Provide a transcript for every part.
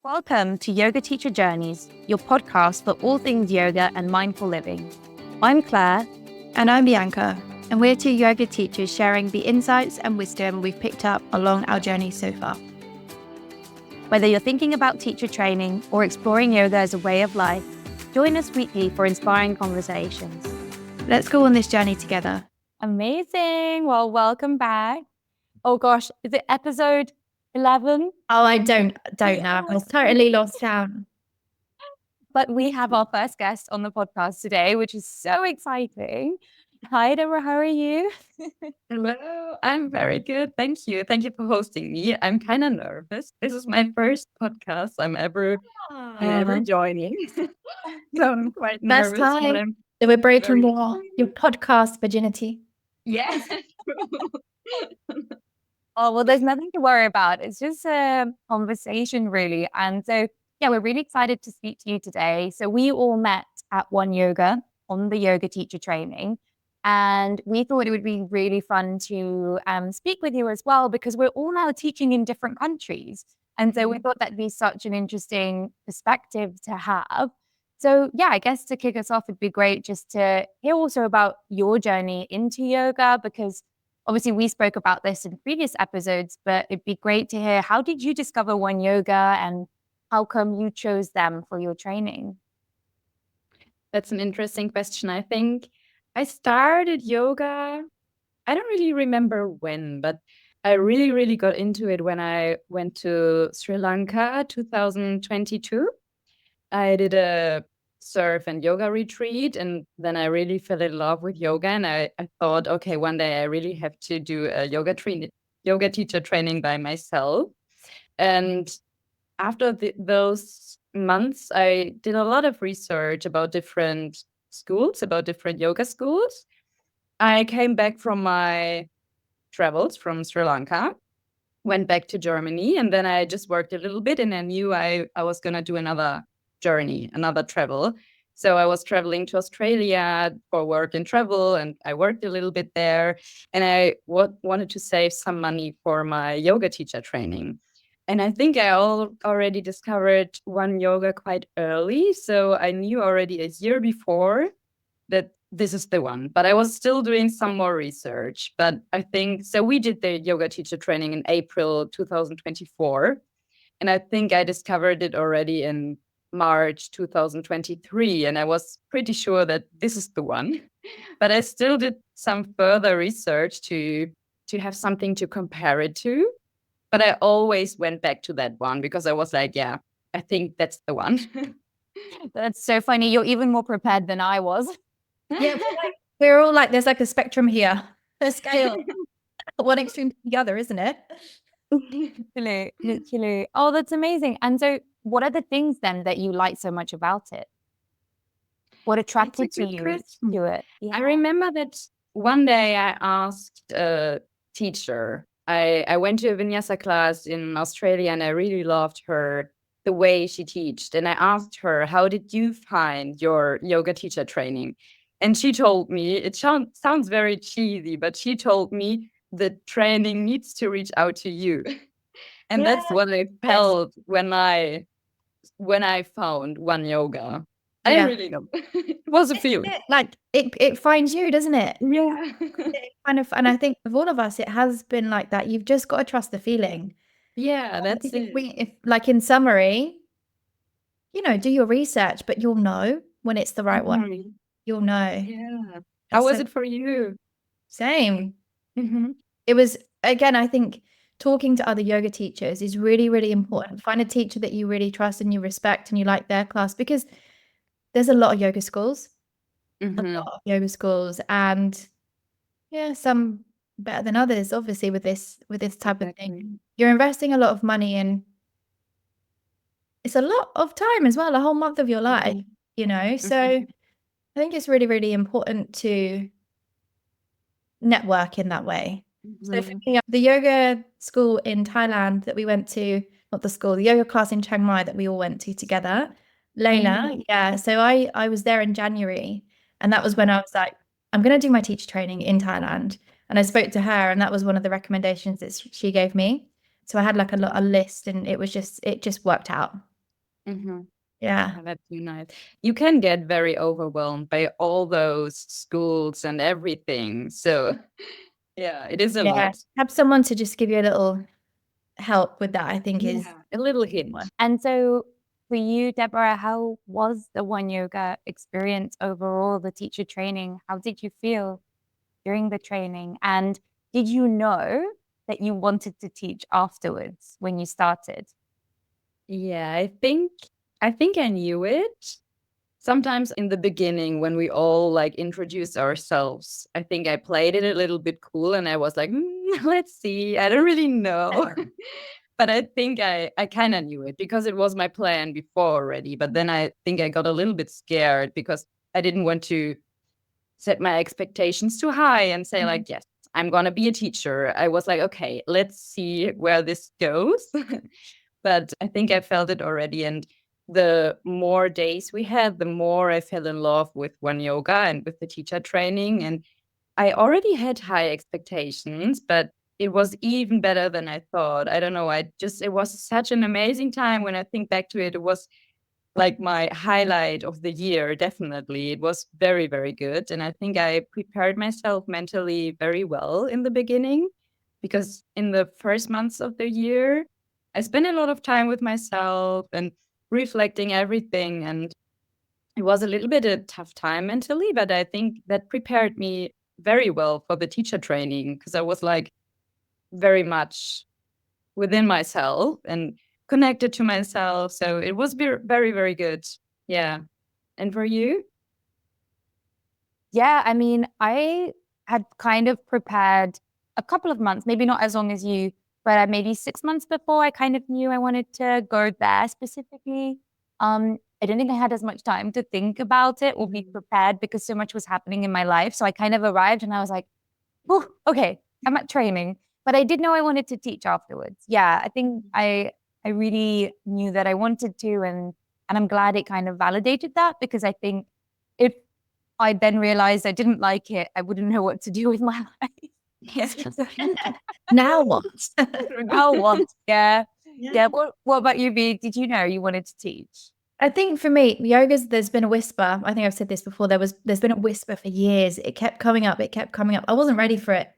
Welcome to Yoga Teacher Journeys, your podcast for all things yoga and mindful living. I'm Claire. And I'm Bianca, and we're two yoga teachers sharing the insights and wisdom we've picked up along our journey so far. Whether you're thinking about teacher training or exploring yoga as a way of life, join us weekly for inspiring conversations. Let's go on this journey together. Amazing. Well, welcome back. Oh gosh, is it episode 11? Oh, I don't know. I was totally lost count. But we have our first guest on the podcast today, which is so exciting. Hi, Debora, how are you? Hello, I'm very good. Thank you. Thank you for hosting me. I'm kind of nervous. This is my first podcast I'm ever joining. So I'm quite First nervous. time that we're breaking very- your podcast virginity. Yeah. Oh, well, there's nothing to worry about. It's just a conversation, really. And so, yeah, we're really excited to speak to you today. So we all met at OneYoga on the yoga teacher training. And we thought it would be really fun to speak with you as well, because we're all now teaching in different countries. And so we thought that'd be such an interesting perspective to have. So, yeah, I guess to kick us off, it'd be great just to hear also about your journey into yoga, because obviously we spoke about this in previous episodes, but it'd be great to hear, how did you discover OneYoga and how come you chose them for your training? That's an interesting question. I think I started yoga. I don't really remember when, but I really got into it when I went to Sri Lanka 2022. I did a surf and yoga retreat, and then I really fell in love with yoga, and I thought, okay, one day I really have to do a yoga teacher training by myself. And after those months, I did a lot of research about different schools, about different yoga schools. I came back from my travels from Sri Lanka, went back to Germany, and then I just worked a little bit, and I knew I was going to do another journey, another travel. So I was traveling to Australia for work and travel, and I worked a little bit there, and I wanted to save some money for my yoga teacher training. And I think I already discovered OneYoga quite early. So I knew already a year before that this is the one, but I was still doing some more research. But I think, so we did the yoga teacher training in April 2024. And I think I discovered it already in March 2023. And I was pretty sure that this is the one. But I still did some further research to have something to compare it to. But I always went back to that one because I was like, yeah, I think that's the one. That's so funny. You're even more prepared than I was. Yeah, we're all like, there's like a spectrum here, a scale, one extreme to the other, isn't it? Literally. Oh, that's amazing. And so what are the things then that you like so much about it? What attracted to you to it? Yeah. I remember that one day I asked a teacher. I went to a vinyasa class in Australia, and I really loved her, the way she taught. And I asked her, how did you find your yoga teacher training? And she told me, it sounds very cheesy, but she told me the training needs to reach out to you. And that's what I felt when I found OneYoga. I really know. It was a feeling. Like it finds you, doesn't it? Yeah. It kind of, and I think of all of us, it has been like that. You've just got to trust the feeling. Yeah, that's it. If like in summary, do your research, but you'll know when it's the right one. You'll know. Yeah. How was it for you? Same. It was, again, I think talking to other yoga teachers is really important. Find a teacher that you really trust and you respect and you like their class, because there's a lot of yoga schools. A lot of yoga schools, and yeah, some better than others, obviously, with this type of thing. You're investing a lot of money, and it's a lot of time as well, a whole month of your life, so I think it's really important to network in that way. So for me, the yoga school in Thailand that we went to, not the school, the yoga class in Chiang Mai that we all went to together, Layla, yeah. So I was there in January, and that was when I was like, I'm going to do my teacher training in Thailand. And I spoke to her, and that was one of the recommendations that she gave me. So I had like a list, and it just worked out. Mm-hmm. Yeah. Yeah, that's so nice. You can get very overwhelmed by all those schools and everything. So yeah, it is a Yeah. lot. Have someone to just give you a little help with that, I think is Yeah, a little hint. And so for you, Deborah, how was the OneYoga experience overall, the teacher training? How did you feel during the training? And did you know that you wanted to teach afterwards when you started? Yeah, I think I knew it. Sometimes in the beginning when we all like introduced ourselves, I think I played it a little bit cool and I was like, let's see. I don't really know. But I think I kind of knew it because it was my plan before already. But then I think I got a little bit scared because I didn't want to set my expectations too high and say like, yes, I'm going to be a teacher. I was like, okay, let's see where this goes. But I think I felt it already. And the more days we had, the more I fell in love with OneYoga and with the teacher training. And I already had high expectations, but it was even better than I thought. I don't know. It was such an amazing time. When I think back to it, it was like my highlight of the year. Definitely. It was very, very good. And I think I prepared myself mentally very well in the beginning because in the first months of the year, I spent a lot of time with myself and reflecting everything. And it was a little bit a tough time mentally, but I think that prepared me very well for the teacher training because I was like very much within myself and connected to myself. So it was very, very good. Yeah. And for you? Yeah, I mean, I had kind of prepared a couple of months, maybe not as long as you, but maybe 6 months before I kind of knew I wanted to go there specifically. I don't think I had as much time to think about it or be prepared because so much was happening in my life. So I kind of arrived and I was like, oh, okay, I'm at training. But I did know I wanted to teach afterwards. Yeah, I think I really knew that I wanted to and I'm glad it kind of validated that because I think if I then realized I didn't like it, I wouldn't know what to do with my life. Yes. now what? Now what? Yeah. Yeah. What about you, B? Did you know you wanted to teach? I think for me, there's been a whisper. I think I've said this before. There's been a whisper for years. It kept coming up. It kept coming up. I wasn't ready for it.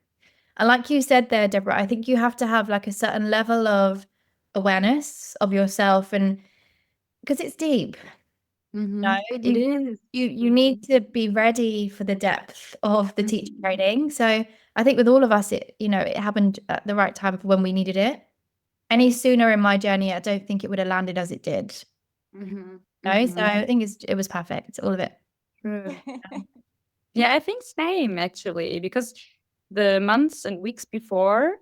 And like you said there, Deborah, I think you have to have like a certain level of awareness of yourself, and because it's deep. No, It is. you need to be ready for the depth of the teacher training. So I think with all of us, it happened at the right time for when we needed it. Any sooner in my journey, I don't think it would have landed as it did. No, so I think it was perfect, all of it. True. Yeah, I think same actually, because the months and weeks before,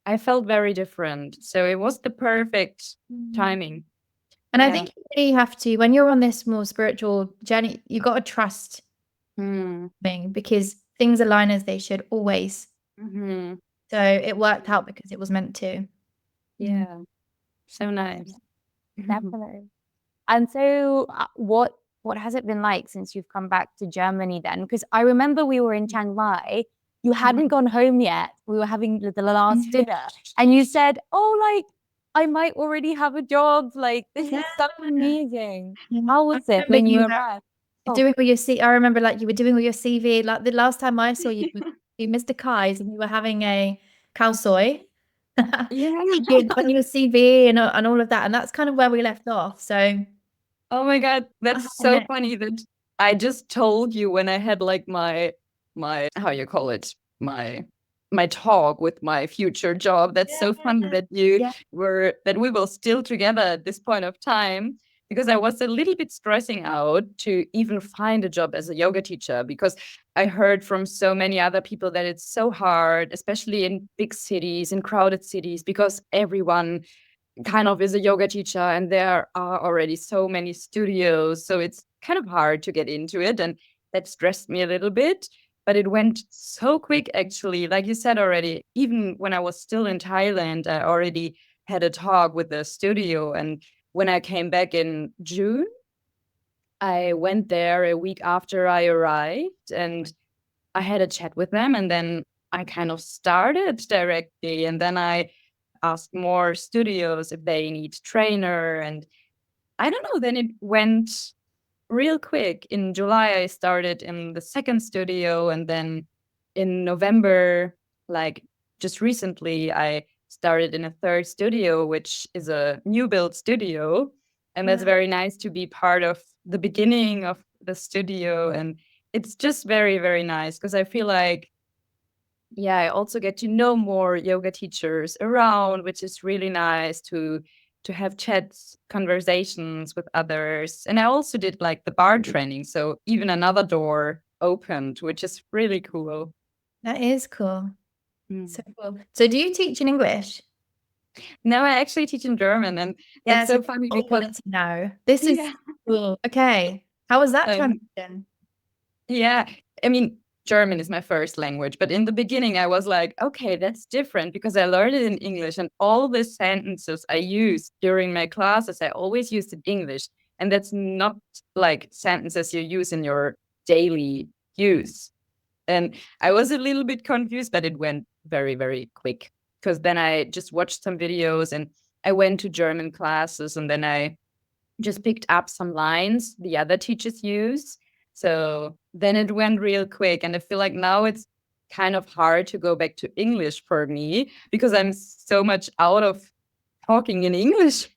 I felt very different. So it was the perfect timing. And I Yeah. think you really have to, when you're on this more spiritual journey, you got to trust thing because things align as they should always. So it worked out because it was meant to. Yeah. So nice. Definitely. And so, what has it been like since you've come back to Germany then? Because I remember we were in Chiang Mai. You hadn't gone home yet. We were having the last dinner, and you said, "Oh, like I might already have a job. Like this is so amazing." How was it when you arrived? Doing with your CV, I remember like you were doing with your CV. Like the last time I saw you, you Mr. Kai's, and you were having a khao soi. Yeah. on your CV and all of that, and that's kind of where we left off. So, Oh my God, that's so funny that I just told you when I had like my how you call it, my talk with my future job. That's so funny that that we were still together at this point of time, because I was a little bit stressing out to even find a job as a yoga teacher, because I heard from so many other people that it's so hard, especially in big cities, in crowded cities, because everyone kind of is a yoga teacher and there are already so many studios. So it's kind of hard to get into it. And that stressed me a little bit. But it went so quick, actually. Like you said already, even when I was still in Thailand, I already had a talk with the studio. And when I came back in June, I went there a week after I arrived and I had a chat with them. And then I kind of started directly. And then I asked more studios if they need trainer, and I don't know, then it went real quick. In July, I started in the second studio, and then in November, like just recently, I started in a third studio, which is a new build studio. And that's Wow. very nice to be part of the beginning of the studio. And it's just very, very nice because I feel like, yeah, I also get to know more yoga teachers around, which is really nice to have chats, conversations with others. And I also did like the bar training, so even another door opened, which is really cool. That is cool. Mm. So cool. So do you teach in English? Now I actually teach in German, and Yeah, it's so funny all because wanted to know. This is yeah, cool. Okay. How was that um, transition? yeah, I mean, German is my first language, but in the beginning I was like, okay, that's different because I learned it in English, and all the sentences I used during my classes, I always used in English. And that's not like sentences you use in your daily use. And I was a little bit confused, but it went very, very quick because then I just watched some videos and I went to German classes, and then I just picked up some lines the other teachers use. So then it went real quick. And I feel like now it's kind of hard to go back to English for me because I'm so much out of talking in English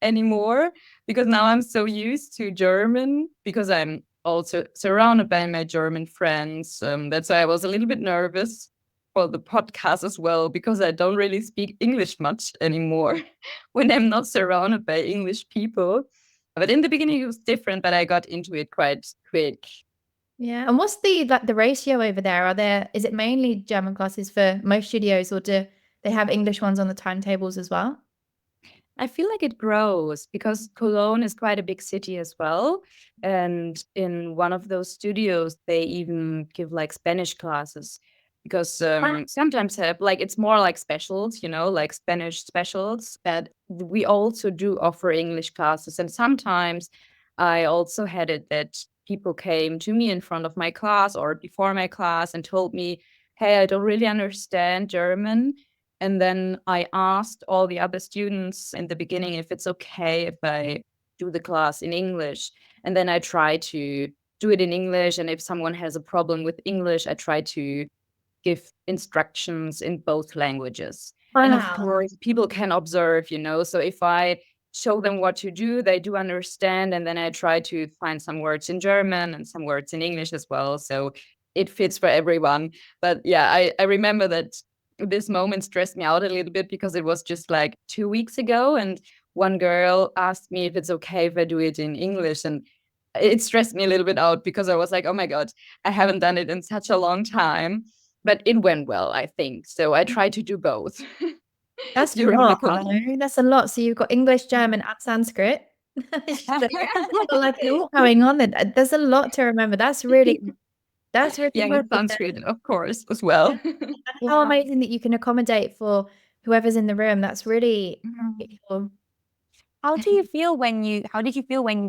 anymore, because now I'm so used to German because I'm also surrounded by my German friends. That's why I was a little bit nervous for the podcast as well, because I don't really speak English much anymore when I'm not surrounded by English people. But in the beginning it was different, but I got into it quite quick. Yeah. And what's the ratio over there? Is it mainly German classes for most studios, or do they have English ones on the timetables as well? I feel like it grows because Cologne is quite a big city as well. And in one of those studios, they even give like Spanish classes because sometimes have like it's more like specials, like Spanish specials. But we also do offer English classes. And sometimes I also had it that people came to me in front of my class or before my class and told me, hey, I don't really understand German. And then I asked all the other students in the beginning if it's okay if I do the class in English. And then I try to do it in English. And if someone has a problem with English, I try to give instructions in both languages. And of Wow. course, people can observe, So if I show them what to do, they do understand. And then I try to find some words in German and some words in English as well. So it fits for everyone. But yeah, I remember that this moment stressed me out a little bit because it was just like 2 weeks ago. And one girl asked me if it's okay if I do it in English. And it stressed me a little bit out because I was like, oh my God, I haven't done it in such a long time. But it went well, I think. So I tried to do both. That's a during the lot. Cologne. That's a lot. So you've got English, German, and Sanskrit. It's just like all going on there. There's a lot to remember. That's really Yeah, and impressive. Sanskrit, of course, as well. And how amazing that you can accommodate for whoever's in the room. That's really cool. How did you feel when you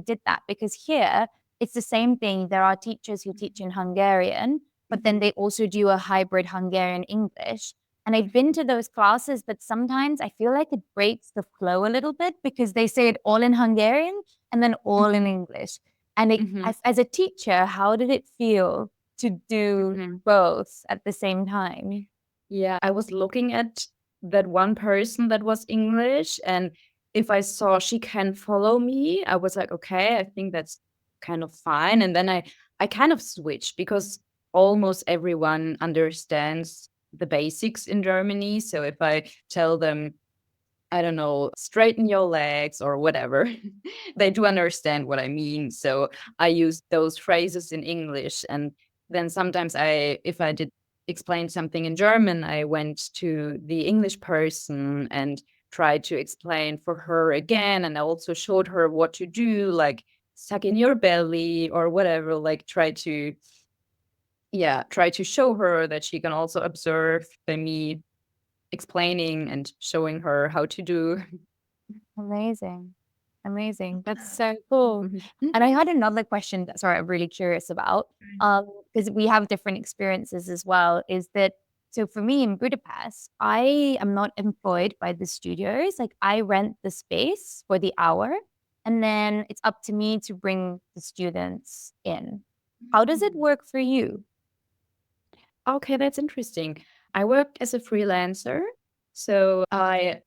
did that? Because here it's the same thing. There are teachers who teach in Hungarian, but then they also do a hybrid Hungarian English. And I've been to those classes, but sometimes I feel like it breaks the flow a little bit because they say it all in Hungarian and then all in English. And as a teacher, how did it feel to do both at the same time? Yeah, I was looking at that one person that was English, and if I saw she can follow me, I was like, okay, I think that's kind of fine. And then I kind of switched because almost everyone understands the basics in Germany. So if I tell them, I don't know, straighten your legs or whatever, they do understand what I mean. So I use those phrases in English. And then sometimes if I did explain something in German, I went to the English person and tried to explain for her again. And I also showed her what to do, like suck in your belly or whatever, like try to show her that she can also observe by me explaining and showing her how to do. Amazing. Amazing. That's so cool. And I had another question that, sorry, I'm really curious about, because we have different experiences as well, is that, so for me in Budapest, I am not employed by the studios. Like I rent the space for the hour. and then it's up to me to bring the students in. How does it work for you? Okay, that's interesting. I worked as a freelancer, so I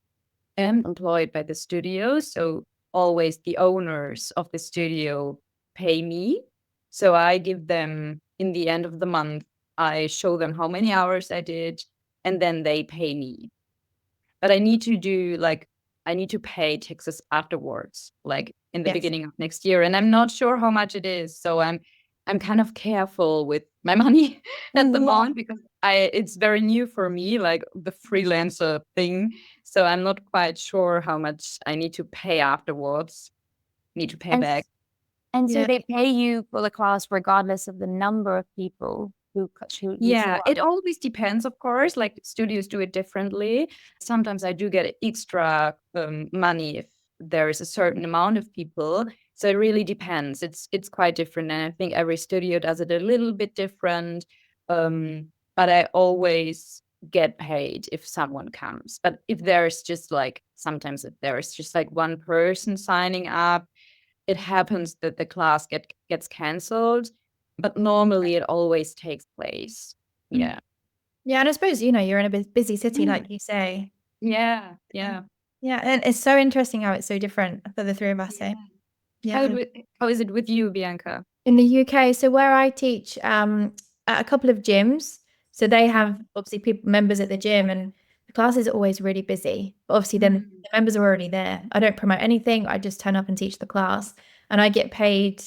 am employed by the studio. So always the owners of the studio pay me. So I give them, in the end of the month, I show them how many hours I did, and then they pay me. But I need to pay taxes afterwards, like in the Yes. beginning of next year. And I'm not sure how much it is. So I'm kind of careful with my money at the moment, because it's very new for me, like the freelancer thing. So I'm not quite sure how much I need to pay afterwards, need to pay And back. And so Yeah. they pay you for the class regardless of the number of people who show Yeah, up. it always depends, of course. Like studios do it differently. Sometimes I do get extra money if there is a certain amount of people. So it really depends. It's quite different, and I think every studio does it a little bit different. But I always get paid if someone comes. But if there's just like sometimes if there is just like one person signing up, it happens that the class gets canceled. But normally it always takes place. Yeah. Yeah, and I suppose, you're in a busy city, like you say. Yeah. Yeah. Yeah, and it's so interesting how it's so different for the three of us. Eh? Yeah. How is it with you, Bianca? In the UK, so where I teach at a couple of gyms, so they have obviously people members at the gym, and the class is always really busy. But obviously, then the members are already there. I don't promote anything. I just turn up and teach the class, and I get paid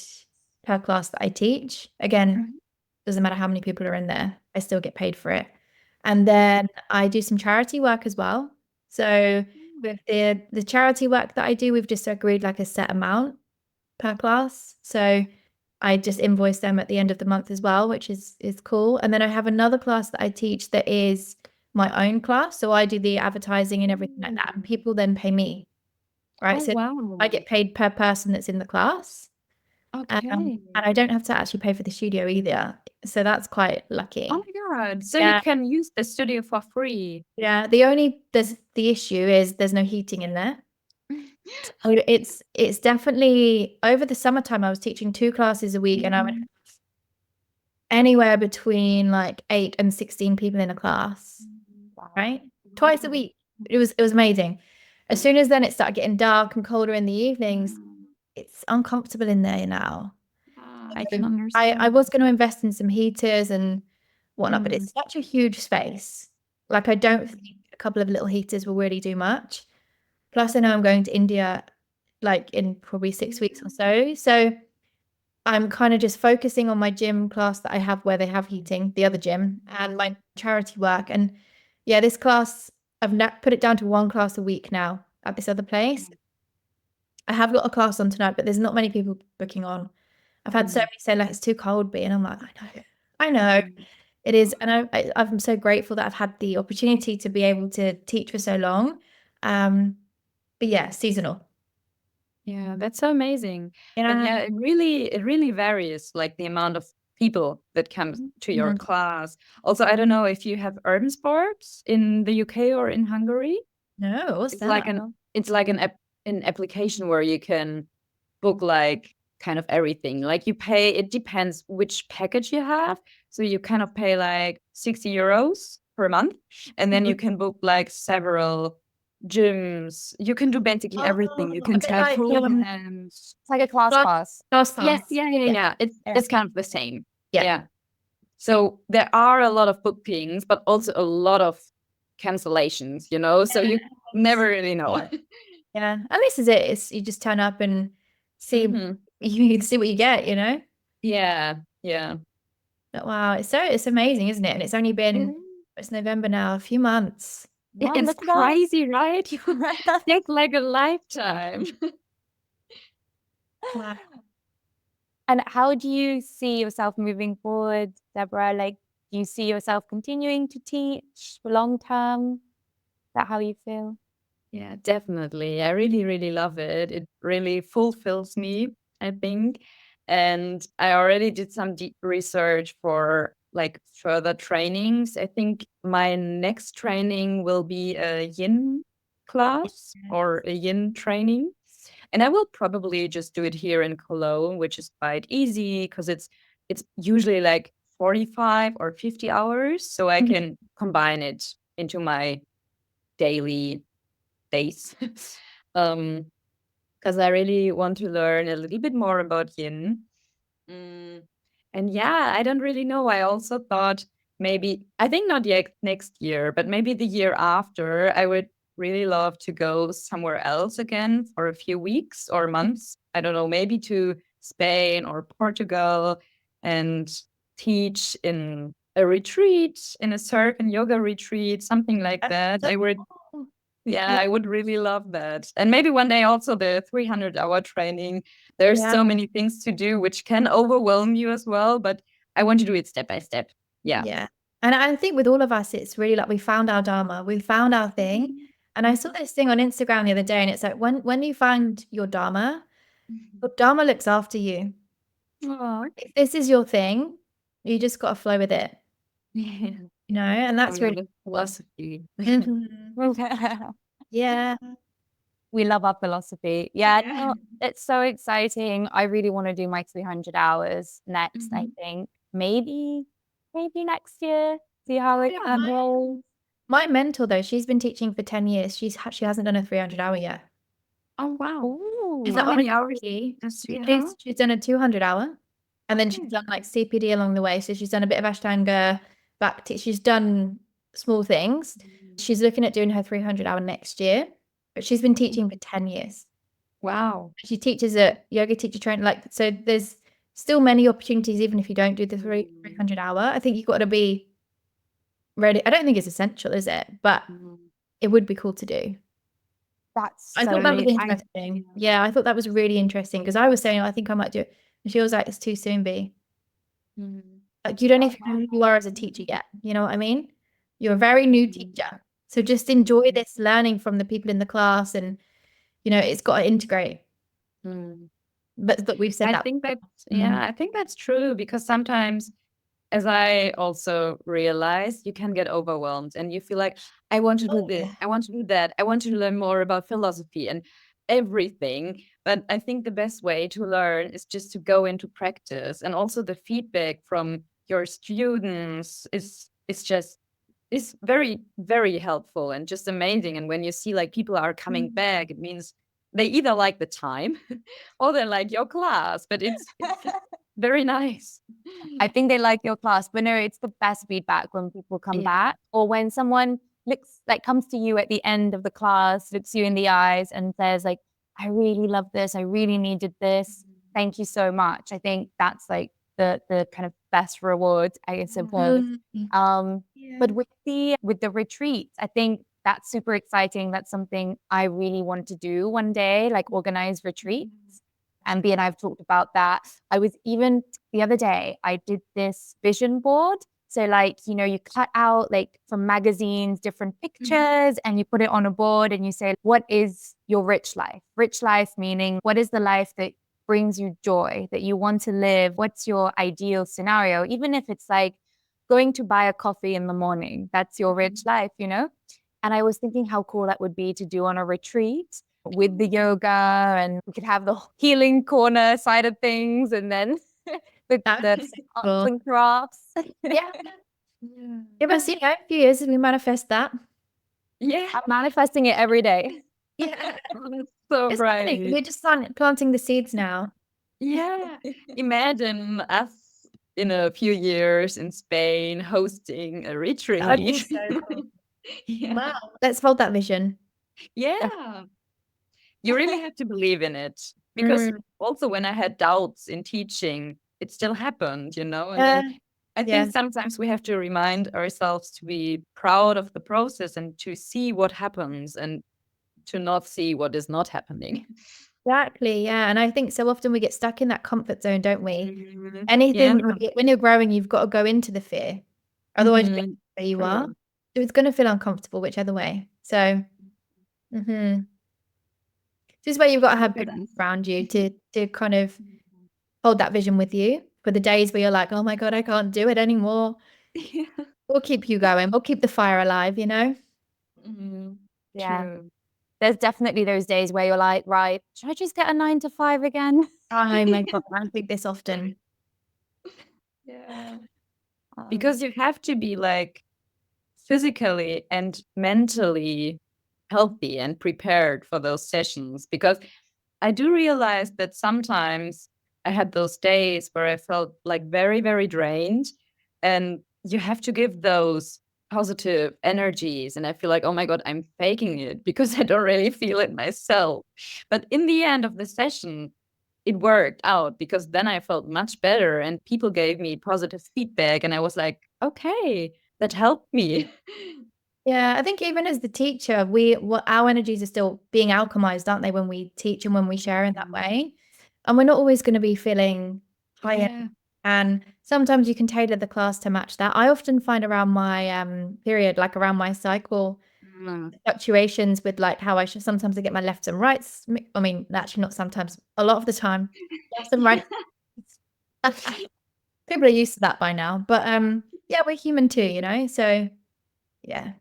per class that I teach. Again, doesn't matter how many people are in there. I still get paid for it. And then I do some charity work as well. So with the charity work that I do, we've just agreed like a set amount per class. So I just invoice them at the end of the month as well, which is cool. And then I have another class that I teach that is my own class. So I do the advertising and everything like that. And people then pay me. Right. Oh, So wow. I get paid per person that's in the class. Okay. And I don't have to actually pay for the studio either. So that's quite lucky. Oh my God. So Yeah. you can use the studio for free. Yeah. The issue is there's no heating in there. So it's definitely over the summertime. I was teaching 2 classes a week, and I would have anywhere between like 8 and 16 people in a class, right? Twice a week. It was amazing. As soon as then it started getting dark and colder in the evenings, it's uncomfortable in there now. I can understand. I was going to invest in some heaters and whatnot, but it's such a huge space. Like, I don't think a couple of little heaters will really do much. Plus, I know I'm going to India like in probably 6 weeks or so. So I'm kind of just focusing on my gym class that I have where they have heating, the other gym, and my charity work. And yeah, this class, I've put it down to 1 class a week now at this other place. I have got a class on tonight, but there's not many people booking on. I've had so many say like it's too cold, and I'm like, I know it is, and I'm so grateful that I've had the opportunity to be able to teach for so long. But yeah, seasonal. Yeah, that's so amazing. Yeah. And yeah, it really varies, like the amount of people that comes to your class. Also, I don't know if you have urban sports in the UK or in Hungary. No, what's It's that? like an application where you can book like kind of everything. Like you pay, it depends which package you have. So you kind of pay like 60 euros per month, and then you can book like several gyms. You can do basically everything. You a can bit have like, full events. It's like a class. Class Yes, pass. yeah. It's kind of the same. Yeah. Yeah. So there are a lot of bookings, but also a lot of cancellations, so you never really know. Yeah. And this is it. It's you just turn up and see you see what you get, Yeah, yeah. But wow, it's amazing, isn't it? And it's only been it's November now, a few months. Yeah, it's crazy, right? It's like a lifetime. Wow. And how do you see yourself moving forward, Debora? Like, do you see yourself continuing to teach for long term? Is that how you feel? Yeah, definitely. I really, really love it. It really fulfills me, I think. And I already did some deep research for like further trainings. I think my next training will be a yin class or a yin training. And I will probably just do it here in Cologne, which is quite easy because it's usually like 45 or 50 hours. So I can combine it into my daily days. Because I really want to learn a little bit more about yin. And yeah, I don't really know. I also thought maybe, I think not yet next year, but maybe the year after, I would really love to go somewhere else again for a few weeks or months. I don't know, maybe to Spain or Portugal and teach in a retreat, in a certain yoga retreat, something like that. I would I would really love that. And maybe one day also the 300-hour training. There's so many things to do, which can overwhelm you as well, but I want to do it step by step. Yeah. Yeah. And I think with all of us, it's really like we found our dharma, we found our thing. And I saw this thing on Instagram the other day, and it's like when you find your dharma looks after you. Oh, If this is your thing, you just got to flow with it, yeah. you know, and that's really the philosophy. Mhm. Yeah. We love our philosophy. Yeah, no, it's so exciting. I really want to do my 300 hours next, I think. Maybe next year. See how it goes. My mentor, though, she's been teaching for 10 years. She hasn't done a 300-hour yet. Oh, wow. Ooh. How many hours? She's done a 200-hour, and then she's done like CPD along the way. So she's done a bit of Ashtanga, she's done small things. She's looking at doing her 300-hour next year, but she's been teaching for 10 years. Wow. She teaches at yoga teacher training. So there's still many opportunities, even if you don't do the 300-hour. I think you've got to be ready. I don't think it's essential, is it? But it would be cool to do. I thought that was interesting. Yeah, I thought that was really interesting because I was saying, I think I might do it. And she was like, it's too soon, B. Like, you don't even know who you are as a teacher yet. You know what I mean? You're a very new teacher. So just enjoy this learning from the people in the class, and, you know, it's got to integrate. But we've said I think that's true, because sometimes, as I also realized, you can get overwhelmed and you feel like, I want to do this, I want to do that, I want to learn more about philosophy and everything. But I think the best way to learn is just to go into practice. And also the feedback from your students is very, very helpful and just amazing. And when you see like people are coming back, it means they either like the time or they like your class, but it's very nice. I think they like your class, but no, it's the best feedback when people come back, or when someone comes to you at the end of the class, looks you in the eyes and says like, I really love this. I really needed this. Thank you so much. I think that's like the kind of best reward, I suppose. But with the retreats, I think that's super exciting. That's something I really want to do one day, like organize retreats. And B and I have talked about that. I was even the other day, I did this vision board. So like, you know, you cut out like from magazines, different pictures, and you put it on a board and you say, what is your rich life? Rich life meaning, what is the life that brings you joy, that you want to live? What's your ideal scenario? Even if it's like going to buy a coffee in the morning, that's your rich life, you know? And I was thinking how cool that would be to do on a retreat with the yoga, and we could have the healing corner side of things, and then the arts and crafts. Yeah, but see, in a few years, we manifest that. Yeah, I'm manifesting it every day. Yeah, that's so it's right. funny. We're just planting the seeds now. Yeah, imagine us in a few years in Spain hosting a retreat. That'd be so cool. Wow, let's hold that vision. Yeah. You really have to believe in it, because also when I had doubts in teaching, it still happened, you know? And I think sometimes we have to remind ourselves to be proud of the process and to see what happens and to not see what is not happening. Exactly, yeah. And I think so often we get stuck in that comfort zone, don't we? Anything, when you're growing, you've got to go into the fear. Otherwise, you don't know where you are. So it's going to feel uncomfortable whichever way. So, this is where you've got to have people around you to kind of hold that vision with you for the days where you're like, oh my God, I can't do it anymore. We'll keep you going. We'll keep the fire alive, you know? Yeah. True. there's definitely those days where you're like, right, should I just get a 9 to 5 again? Oh my God, I think this often. Yeah. Um, Because you have to be like physically and mentally healthy and prepared for those sessions. Because I do realize that sometimes I had those days where I felt like very, very drained, and you have to give those positive energies. And I feel like, oh my God, I'm faking it because I don't really feel it myself. But in the end of the session, it worked out because then I felt much better and people gave me positive feedback. And I was like, okay, that helped me. Yeah, I think even as the teacher, our energies are still being alchemized, aren't they, when we teach and when we share in that way? And we're not always going to be feeling high Yeah. and sometimes you can tailor the class to match that. I often find around my period, like around my cycle, fluctuations with like how I should sometimes I get my lefts and rights. I mean, actually not sometimes, a lot of the time. Lefts and rights. People are used to that by now. But yeah, we're human too, you know? So yeah.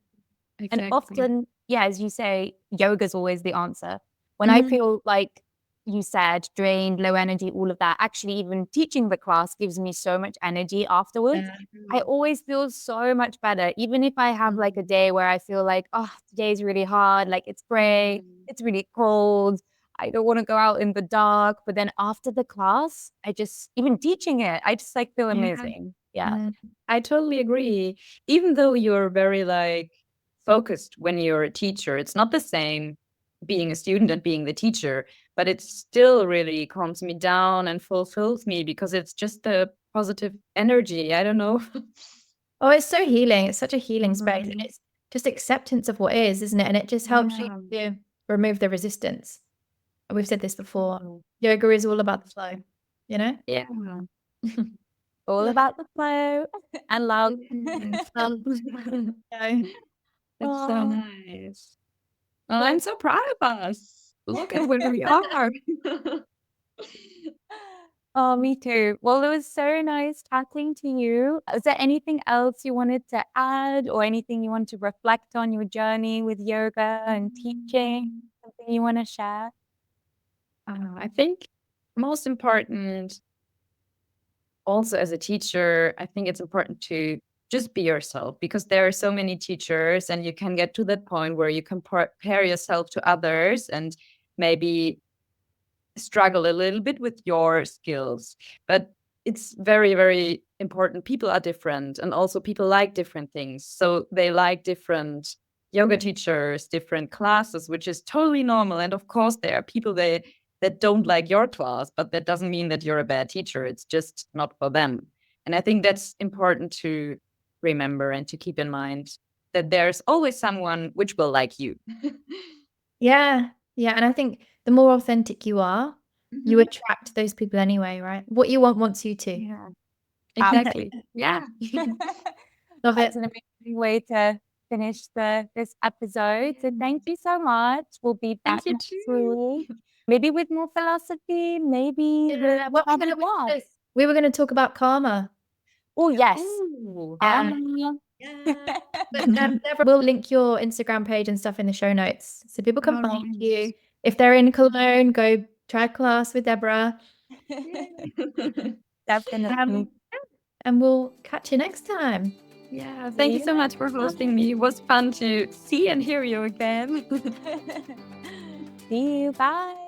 And often, yeah, as you say, yoga's always the answer. When I Mhm. feel like you said drained, low energy, all of that, actually even teaching the class gives me so much energy afterwards. I always feel so much better, even if I have like a day where I feel like, oh, today's really hard, like it's gray, it's really cold, I don't want to go out in the dark. But then after the class, I just, even teaching it, I just like feel amazing. Yeah. I totally agree. Even though you're very like focused when you're a teacher, it's not the same being a student and being the teacher, but it still really calms me down and fulfills me because it's just the positive energy. I don't know. Oh, it's so healing. It's such a healing space. And it's just acceptance of what is, isn't it? And it just helps you to remove the resistance. We've said this before. Yoga is all about the flow, you know? Yeah. All about the flow and love. That's so Oh. nice. Well, I'm so proud of us. Look at where we are. Oh, me too. Well, it was so nice talking to you. Is there anything else you wanted to add or anything you want to reflect on your journey with yoga and teaching? Something you want to share? I think most important also as a teacher, I think it's important to just be yourself because there are so many teachers and you can get to that point where you compare yourself to others and maybe struggle a little bit with your skills. But it's very, very important. People are different and also people like different things. So they like different yoga teachers, different classes, which is totally normal. And of course, there are people that don't like your class, but that doesn't mean that you're a bad teacher. It's just not for them. And I think that's important to remember and to keep in mind that there's always someone which will like you. Yeah. Yeah. And I think the more authentic you are, you attract those people anyway, right? What you want wants you to. Yeah, exactly. Yeah. Love it. That's an amazing way to finish this episode. So thank you so much. We'll be back you next too. week. Maybe with more philosophy, maybe Yeah, with other we were going to talk about karma. Oh, yes. Ooh. But Debora will link your Instagram page and stuff in the show notes so people can find you. If they're in Cologne, go try a class with Debora. Definitely. And we'll catch you next time. Yeah, thank you so much for hosting me. It was fun to see and hear you again. See you. Bye.